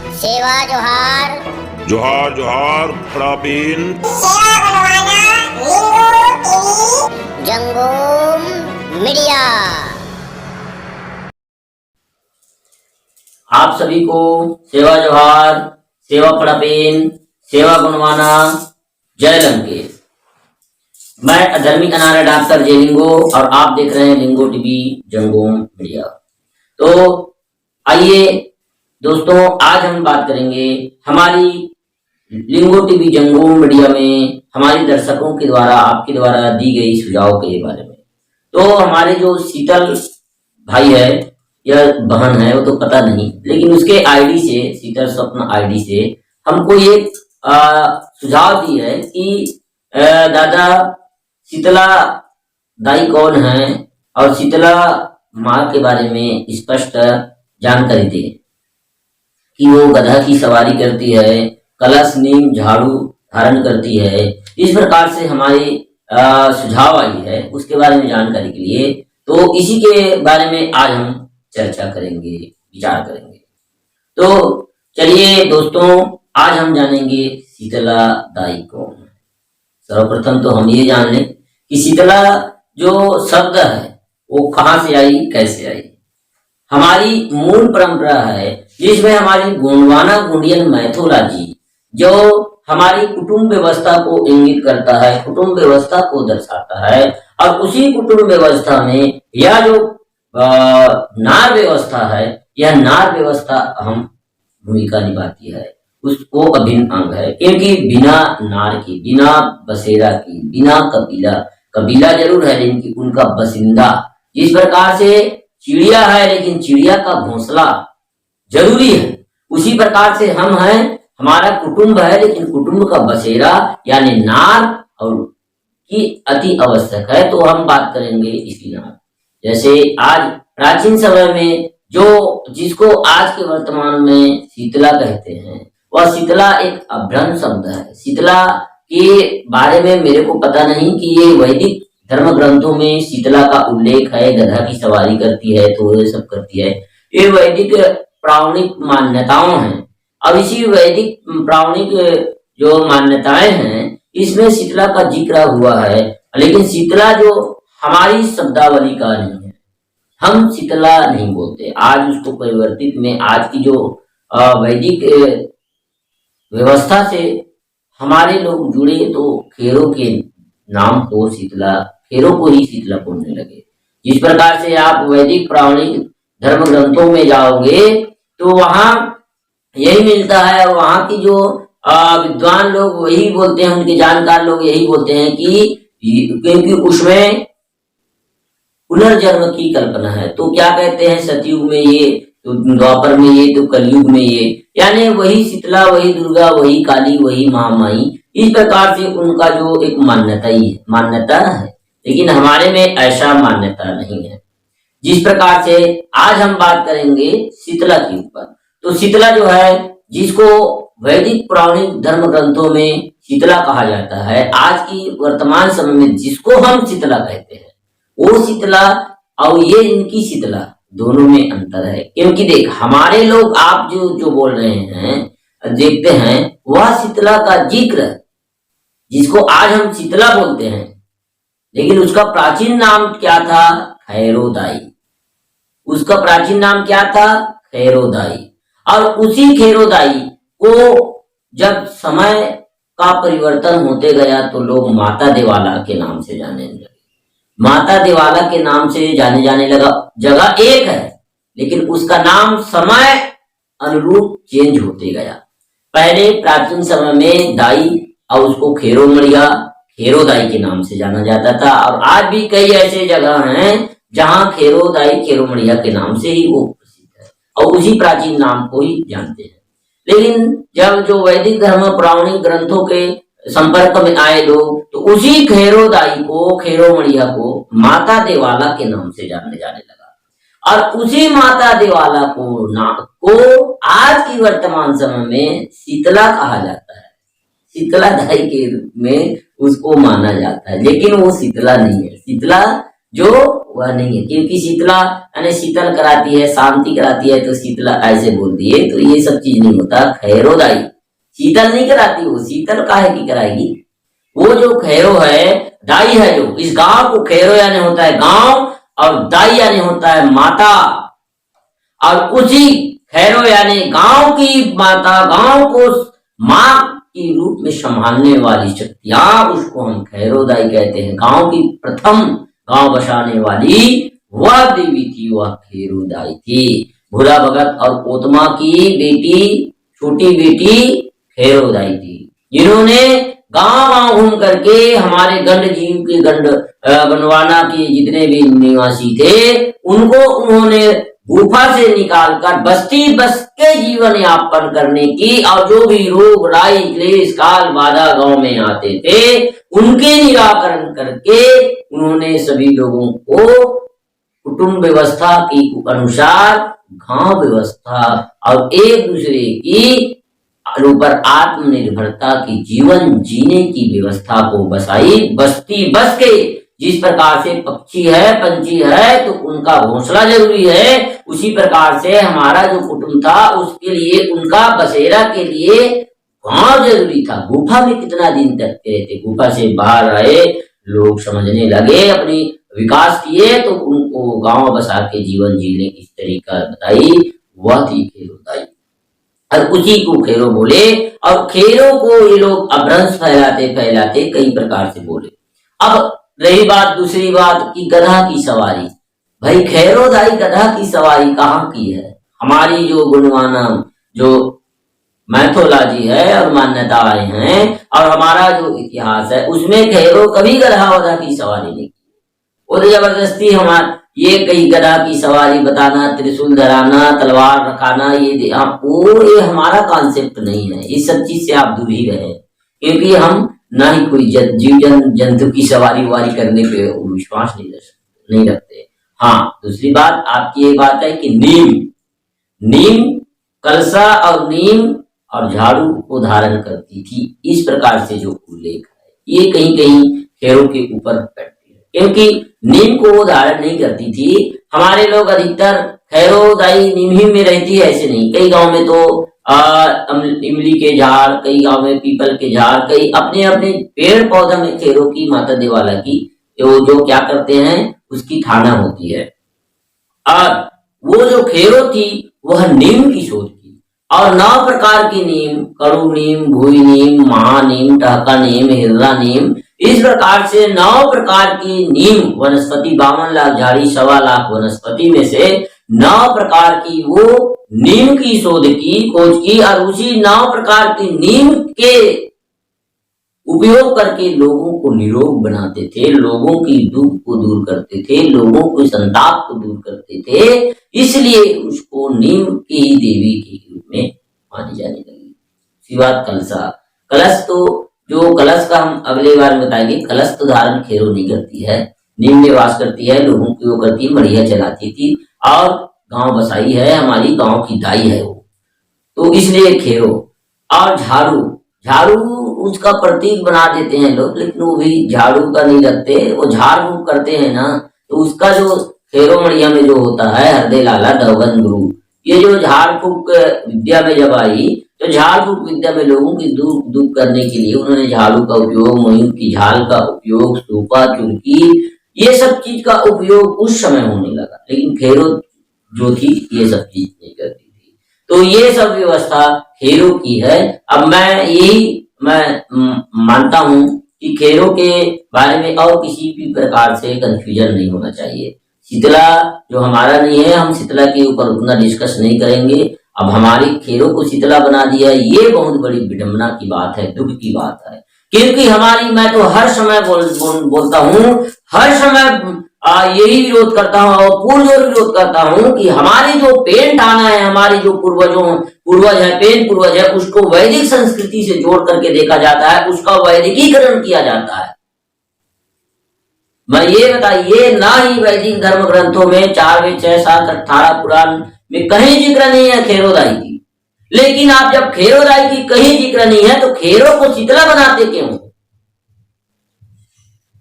सेवा जोहार। जोहार जोहार प्रवीण। जंगोम मीडिया। आप सभी को सेवा जोहार, सेवा प्रवीण, सेवा गुणवाना, जय लंकेश। मैं अधर्मी अनारा डॉक्टर जे लिंगो और आप देख रहे हैं लिंगो टीवी जंगोम मीडिया। तो आइए दोस्तों, आज हम बात करेंगे हमारी लिंगो टीवी जंगोम मीडिया में हमारे दर्शकों के द्वारा आपके द्वारा दी गई सुझाव के बारे में। तो हमारे जो शीतल भाई है या बहन है वो तो पता नहीं, लेकिन उसके आईडी से, शीतल स्वप्न आईडी से हमको एक सुझाव दी है कि दादा शीतला दाई कौन है और शीतला माँ के बारे में स्पष्ट जानकारी दे कि वो गधा की सवारी करती है, कलश नीम झाड़ू धारण करती है। इस प्रकार से हमारे सुझाव आई है, उसके बारे में जानकारी के लिए तो इसी के बारे में आज हम चर्चा करेंगे, विचार करेंगे। तो चलिए दोस्तों, आज हम जानेंगे शीतला दाई कौन है। सर्वप्रथम तो हम ये जान लें कि शीतला जो शब्द है वो कहाँ से आई, कैसे आई। हमारी मूल परंपरा है जिसमें हमारी गोंडवाना गोंडियन मैथोलॉजी जो हमारी कुटुंब व्यवस्था को इंगित करता है, कुटुंब व्यवस्था को दर्शाता है, और उसी कुटुंब व्यवस्था में यह जो नार व्यवस्था है, यह नार व्यवस्था अहम भूमिका निभाती है, उसको अभिन्न अंग है। क्योंकि बिना नार की, बिना बसेरा की, बिना कबीला, कबीला जरूर है लेकिन उनका बसिंदा, जिस प्रकार से चिड़िया है लेकिन चिड़िया का घोंसला जरूरी है, उसी प्रकार से हम हैं, हमारा कुटुंब है लेकिन कुटुंब का बसेरा यानी नार और की अति आवश्यक है। तो हम बात करेंगे इसकी नार। जैसे आज प्राचीन समय में जो जिसको आज के वर्तमान में शीतला कहते हैं, वह शीतला एक अभ्रंश शब्द है। शीतला के बारे में मेरे को पता नहीं कि ये वैदिक धर्म ग्रंथों में शीतला का उल्लेख है, गधा की सवारी करती है तो ये सब करती है, ये वैदिक प्रावणिक मान्यताओं हैं। अब इसी वैदिक प्रावणिक जो मान्यताएं हैं इसमें शीतला का जिक्र हुआ है, लेकिन शीतला जो हमारी शब्दावली का नहीं है, हम शीतला नहीं बोलते। आज उसको परिवर्तित में आज की जो वैदिक व्यवस्था से हमारे लोग जुड़े तो खेरों के नाम को शीतला, खेरों को ही शीतला बोलने लगे। जिस प्रकार से आप वैदिक प्रावणिक धर्म ग्रंथों में जाओगे तो वहां यही मिलता है, वहां की जो विद्वान लोग वही बोलते हैं, उनके जानकार लोग यही बोलते हैं कि क्योंकि उसमें पुनर्जन्म की कल्पना है। तो क्या कहते हैं, सतयुग में ये, तो द्वापर में ये, तो कलयुग में ये, यानी वही शीतला, वही दुर्गा, वही काली, वही महामाई। इस प्रकार से उनका जो एक मान्यता है, लेकिन हमारे में ऐसा मान्यता नहीं है। जिस प्रकार से आज हम बात करेंगे शीतला के ऊपर। तो शीतला जो है, जिसको वैदिक पौराणिक धर्म ग्रंथों में शीतला कहा जाता है, आज की वर्तमान समय में जिसको हम शीतला कहते हैं, वो शीतला और ये इनकी शीतला दोनों में अंतर है। क्योंकि देख, हमारे लोग आप जो बोल रहे हैं, देखते हैं, वह शीतला का जिक्र जिसको आज हम शीतला बोलते हैं, लेकिन उसका प्राचीन नाम क्या था, खैरोदाई। उसका प्राचीन नाम क्या था, खैरोदाई। और उसी खैरोदाई को जब समय का परिवर्तन होते गया तो लोग माता देवाला के नाम से जाने लगे। माता देवाला के नाम से जाने लगा। जगह एक है लेकिन उसका नाम समय अनुरूप चेंज होते गया। पहले प्राचीन समय में दाई और उसको खेरोदाई के नाम से जाना जाता था, और आज भी कई ऐसे जगह हैं जहां खेरोदाई खेरोमड़िया के नाम से ही वो प्रसिद्ध है और उसी प्राचीन नाम को ही जानते हैं। लेकिन जब जो वैदिक धर्म प्रावणिक ग्रंथों के संपर्क में आए लोग, तो उसी खेरोदाई को, खेरोमड़िया को माता देवाला के नाम से जाने लगा, और उसी माता देवाला को आज की वर्तमान समय में शीतला कहा जाता है। शीतला दाई के रूप में उसको माना जाता है, लेकिन वो शीतला नहीं है। शीतला जो वह नहीं है, क्योंकि शीतला यानी शीतल कराती है, शांति कराती है, तो शीतला ऐसे बोलती है, तो ये सब चीज नहीं होता। खैरोदाई शीतल नहीं कराती, वो शीतल काहे की कराएगी। वो जो खैरो है, दाई है, जो इस गांव को खैरो यानी होता है गांव, और दाई यानी होता है माता, और उसी खैरो यानी गांव की माता, गांव को मां के रूप में संभालने वाली शक्तियां, उसको हम खैरोदाई कहते हैं। गांव की प्रथम गांव बसाने वाली वह देवी थी, वह खैरोदाई थी। भोला भगत और ओतमा की बेटी, छोटी बेटी खैरोदाई थी, जिन्होंने गांव गांव घूम करके हमारे गंड जीव के गंडवाना के जितने भी निवासी थे, उनको उन्होंने गुफा से निकालकर बस्ती बस के जीवन यापन करने की, और जो भी रोग राई क्लेश काल बाधा गांव में आते थे, उनके निराकरण करके उन्होंने सभी लोगों को कुटुंब व्यवस्था के अनुसार गांव व्यवस्था और एक दूसरे की ऊपर आत्मनिर्भरता की जीवन जीने की व्यवस्था को बसाई। बस्ती बस के जिस प्रकार से पक्षी है, पंछी है, तो उनका घोंसला जरूरी है, उसी प्रकार से हमारा जो कुटुंब था उसके लिए, उनका बसेरा के लिए गांव जरूरी था। गुफा में कितना दिन तक रहते, गुफा से बाहर आए, लोग समझने लगे, अपनी विकास किए, तो उनको गांव बसा के जीवन जीने की तरीका बताई, वह थी खैरोदाई, और उसी को खैरो बोले। और खैरो को ये लोग अपभ्रंश फैलाते फैलाते कई प्रकार से बोले। अब रही बात, दूसरी बात की गधा की सवारी। भाई खैरोदाई गधा की सवारी कहाँ की है। हमारी जो गुणवाना जो मैथोलॉजी है और मान्यताएं हैं और हमारा जो इतिहास है, उसमें खैरो कभी गधा वधा की सवारी नहीं की। वो तो जबरदस्ती हमारे ये कई गधा की सवारी बताना, त्रिशूल धराना, तलवार रखाना, ये आपको ये हमारा कॉन्सेप्ट नहीं है। इस सब चीज से आप दूर ही रहे, क्योंकि हम ना ही कोई जीव जंतु की सवारी वारी करने पे विश्वास नहीं रखते। हाँ, दूसरी बात आपकी ये बात है कि नीम कलसा और नीम और झाड़ू को धारण करती थी, इस प्रकार से जो उल्लेख है ये कहीं कहीं खैरों के ऊपर बैठती है, क्योंकि नीम को वो धारण नहीं करती थी। हमारे लोग अधिकतर खैरोदाई नीम ही में रहती है, ऐसे नहीं। कई गांव में तो इमली के झाड़, कई गांव में पीपल के झाड़, कई अपने अपने पेड़ पौधा में खैरों की, माता देवाला की जो क्या करते हैं उसकी थाना होती है। और वो जो खैरो थी वह नीम की शोध की, और 9 प्रकार की नीम, कड़ू नीम, भूई नीम, महानीम, टहका नीम, हिर्रा नीम, इस प्रकार से 9 प्रकार की नीम वनस्पति, 52 लाख झाड़ी, 1.25 लाख वनस्पति में से 9 प्रकार की वो नीम की शोध की, खोज की, और उसी 9 प्रकार की नीम के उपयोग करके लोगों को निरोग बनाते थे, लोगों की दुख को दूर करते थे, लोगों के संताप को दूर करते थे। इसलिए उसको नीम की ही देवी के रूप में मानी जाने लगी। इसी बात कलश तो जो कलश का हम अगले बार में बताएंगे। कलश तो धारण खैरो नहीं करती है, नीम में वास करती है, लोगों की वो करती है, मढ़िया चलाती थी, और गांव बसाई है, हमारी गांव की दाई है वो, तो इसलिए खैरो। और झाड़ू उसका प्रतीक बना देते हैं लोग, लेकिन वो भी झाड़ू का नहीं रखते, वो झाड़ फूक करते हैं ना, तो उसका जो खैरो मड़िया में जो होता है, हरदे लाला दवगन गुरु, ये जो झाड़ फूक विद्या में जब आई, तो झाड़ फूक विद्या में लोगों की दुख करने के लिए उन्होंने झाड़ू का उपयोग, मयूर की झाल का उपयोग, सूपा, चुरकी, ये सब चीज का उपयोग उस समय होने लगा। लेकिन खैरो जो थी ये सब चीज नहीं करती थी, तो ये सब व्यवस्था खैरो की है। अब मैं मानता हूं कि खैरो के बारे में और किसी भी प्रकार से कंफ्यूजन नहीं होना चाहिए। शीतला जो हमारा नहीं है, हम शीतला के ऊपर उतना डिस्कस नहीं करेंगे। अब हमारी खैरो को शीतला बना दिया, ये बहुत बड़ी विडंबना की बात है, दुख की बात है, क्योंकि मैं तो हर समय बोलता हूँ, हर समय यही विरोध करता हूँ और पूर्वजों विरोध करता हूँ कि हमारी जो पेन ठाना है, हमारी जो पूर्वज है, पेन पूर्वज है, उसको वैदिक संस्कृति से जोड़ करके देखा जाता है, उसका वैदिकीकरण किया जाता है। मैं ये बताइए, ना ही वैदिक धर्म ग्रंथों में 4 वेद 6 7 18 पुराण में कहीं जिक्र नहीं है खैरोदाई की। लेकिन आप जब खैरोदाई की कहीं जिक्र नहीं है, तो खैरो को शीतला बनाते क्यों?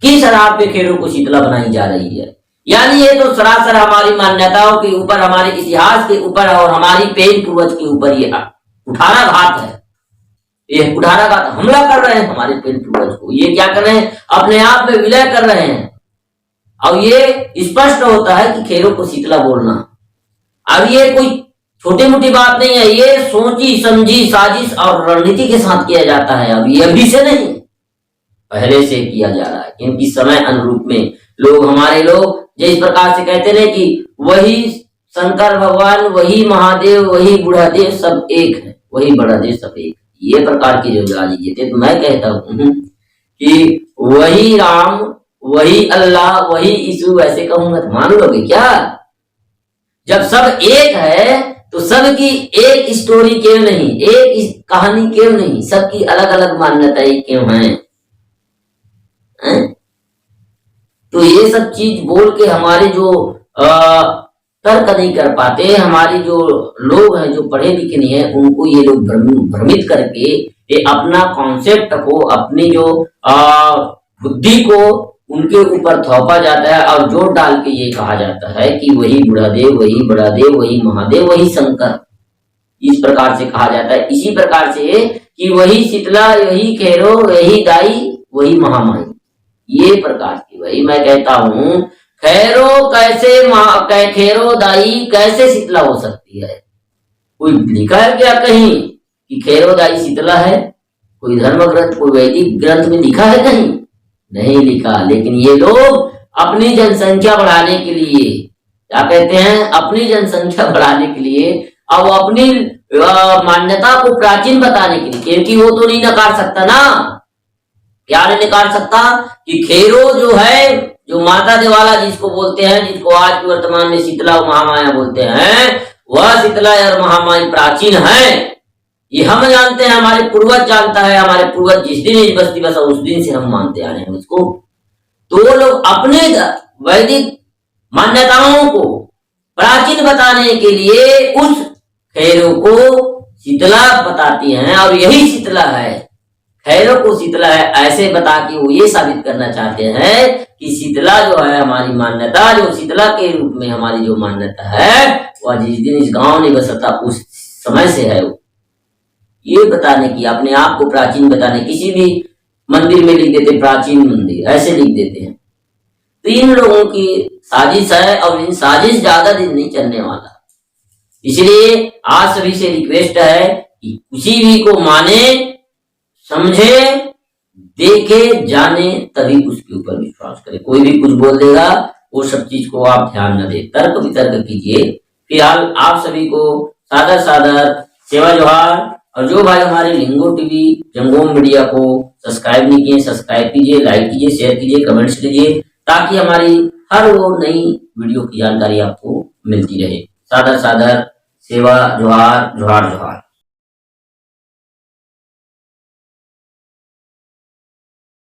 किस आधार पे खैरो को शीतला बनाई जा रही है? यानी ये तो सरासर हमारी मान्यताओं के ऊपर, हमारे इतिहास के ऊपर और हमारी पेन पूर्वज के ऊपर ये कुठाराघात है। ये कुठाराघात हमला कर रहे हैं हमारे पेन पूर्वज को। ये क्या कर रहे हैं? अपने आप में विलय कर रहे हैं। और ये स्पष्ट होता है कि खेरों को शीतला बोलना, अब ये कोई छोटी मोटी बात नहीं है, ये सोची समझी साजिश और रणनीति के साथ किया जाता है। अब ये अभी से नहीं, पहले से किया जा रहा है, क्योंकि समय अनुरूप में लोग, हमारे लोग जिस प्रकार से कहते हैं कि वही शंकर भगवान, वही महादेव, वही बूढ़ादेव सब एक है, वही बड़ा देव सब एक, ये प्रकार की जो गाली देते, तो मैं कहता हूं कि वही राम, वही अल्लाह, वही यीशु, ऐसे कहूंगा तो मान लोगे क्या? जब सब एक है तो सबकी एक स्टोरी क्यों नहीं, एक कहानी क्यों नहीं, सबकी अलग अलग मान्यताएं क्यों हैं? तो ये सब चीज बोल के हमारे जो तर्क नहीं कर पाते, हमारी जो लोग हैं जो पढ़े लिखे नहीं है, उनको ये लोग भ्रमित करके ये अपना कॉन्सेप्ट को, अपनी जो बुद्धि को उनके ऊपर थोपा जाता है और जोर डाल के ये कहा जाता है कि वही बूढ़ादेव, वही बड़ा देव, वही महादेव, वही शंकर, इस प्रकार से कहा जाता है। इसी प्रकार से कि वही शीतला, वही खैरो, वही दाई, वही महामाई, ये प्रकार की। वही मैं कहता हूं, खैरो कैसे खैरो दाई कैसे शीतला हो सकती है? कोई लिखा है क्या कहीं कि खैरो दाई शीतला है? कोई धर्म ग्रंथ, कोई वैदिक ग्रंथ में लिखा है? कहीं नहीं लिखा। लेकिन ये लोग अपनी जनसंख्या बढ़ाने के लिए क्या कहते हैं, अपनी जनसंख्या बढ़ाने के लिए और अपनी मान्यता को प्राचीन बताने के लिए, क्योंकि वो तो नहीं नकार सकता ना, क्या नहीं निकाल सकता कि खैरो जो है, जो माता देवाला जिसको बोलते हैं, जिसको आज के वर्तमान में शीतला और महामाया बोलते हैं, वह शीतला और महामाई प्राचीन है। ये हम जानते हैं, हमारे पूर्वज जानता है, हमारे पूर्वज जिस दिन इस बस्ती बसा उस दिन से हम मानते आ रहे हैं उसको। तो वो लोग अपने वैदिक मान्यताओं को प्राचीन बताने के लिए उस खैरो को शीतला बताती हैं, और यही शीतला है, खैरों को शीतला है, ऐसे बता के वो ये साबित करना चाहते हैं कि शीतला जो है हमारी मान्यता, जो शीतला के रूप में हमारी जो मान्यता है, वह जिस दिन इस गांव ने बसा था उस समय से है। ये बताने की, अपने आप को प्राचीन बताने, किसी भी मंदिर में लिख देते प्राचीन मंदिर, ऐसे लिख देते हैं। तो इन लोगों की साजिश है, और इन साजिश ज्यादा दिन नहीं चलने वाला। इसलिए आज सभी से रिक्वेस्ट है कि किसी भी को माने, समझे, देखे, जाने, तभी उसके ऊपर विश्वास करे। कोई भी कुछ बोल देगा, वो सब चीज को आप ध्यान न दे, तर्क वितर्क कीजिए। फिलहाल आप सभी को सादर सादर सेवा जोहार। और जो भाई हमारे लिंगो टीवी जंगोम मीडिया को सब्सक्राइब नहीं किए, सब्सक्राइब कीजिए, लाइक कीजिए, शेयर कीजिए, कमेंट्स कीजिए, ताकि हमारी हर वो नई वीडियो की जानकारी आपको मिलती रहे। सादर सादर सेवा जोहार, जोहार जोहार।